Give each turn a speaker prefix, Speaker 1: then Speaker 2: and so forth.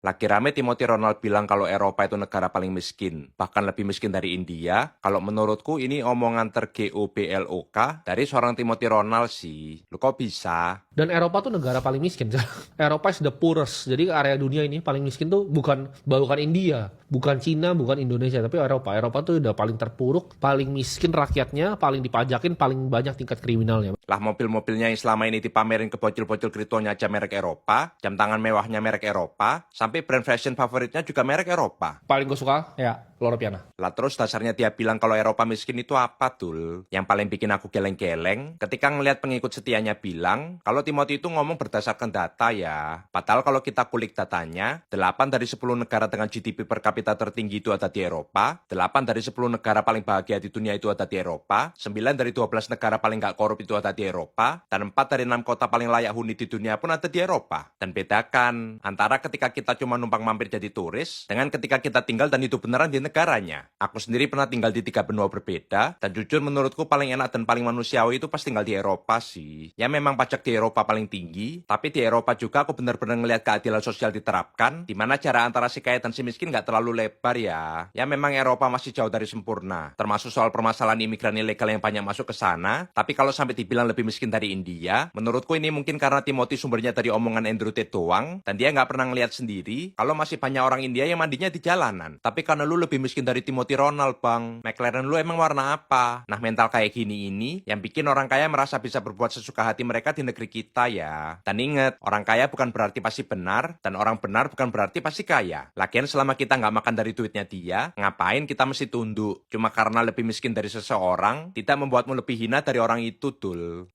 Speaker 1: Lagi rame Timothy Ronald bilang kalau Eropa itu negara paling miskin, bahkan lebih miskin dari India. Kalau menurutku ini omongan ter-GOBLOK dari seorang Timothy Ronald sih. Lu kok bisa?
Speaker 2: Dan Eropa tuh negara paling miskin. Eropa is the poorest. Jadi area dunia ini paling miskin tuh bukan India, bukan Cina, bukan Indonesia, tapi Eropa. Eropa tuh udah paling terpuruk, paling miskin rakyatnya, paling dipajakin, paling banyak tingkat kriminalnya.
Speaker 1: Lah mobil-mobilnya yang selama ini dipamerin ke bocil-bocil kriptonya aja merek Eropa, jam tangan mewahnya merek Eropa, sampai brand fashion favoritnya juga merek Eropa.
Speaker 2: Paling gue suka ya Loro Piana.
Speaker 1: Lah terus dasarnya dia bilang kalau Eropa miskin itu apa, Tul? Yang paling bikin aku geleng-geleng ketika ngelihat pengikut setianya bilang kalau Timothy itu ngomong berdasarkan data ya. Padahal kalau kita kulik datanya, 8 dari 10 negara dengan GDP per kapita tertinggi itu ada di Eropa, 8 dari 10 negara paling bahagia di dunia itu ada di Eropa, 9 dari 12 negara paling gak korup itu ada di Eropa, dan 4 dari 6 kota paling layak huni di dunia pun ada di Eropa. Dan bedakan antara ketika kita cuma numpang mampir jadi turis, dengan ketika kita tinggal dan hidup beneran di negaranya. Aku sendiri pernah tinggal di 3 benua berbeda, dan jujur menurutku paling enak dan paling manusiawi itu pas tinggal di Eropa sih. Ya memang pajak di Eropa paling tinggi, tapi di Eropa juga aku benar-benar ngelihat keadilan sosial diterapkan, di mana jarak antara si kaya dan si miskin nggak terlalu lebar ya. Ya memang Eropa masih jauh dari sempurna, termasuk soal permasalahan imigran ilegal yang banyak masuk ke sana, tapi kalau sampai dibilang lebih miskin dari India, menurutku ini mungkin karena Timothy sumbernya dari omongan Andrew Tate doang, dan dia nggak pernah ngelihat sendiri kalau masih banyak orang India yang mandinya di jalanan. Tapi karena lu lebih miskin dari Timothy Ronald, Bang. McLaren lu emang warna apa? Nah, mental kayak gini ini yang bikin orang kaya merasa bisa berbuat sesuka hati mereka di negeri kita ya. Dan inget, orang kaya bukan berarti pasti benar, dan orang benar bukan berarti pasti kaya. Lagian selama kita nggak makan dari duitnya dia, ngapain kita mesti tunduk? Cuma karena lebih miskin dari seseorang, tidak membuatmu lebih hina dari orang itu, Dul.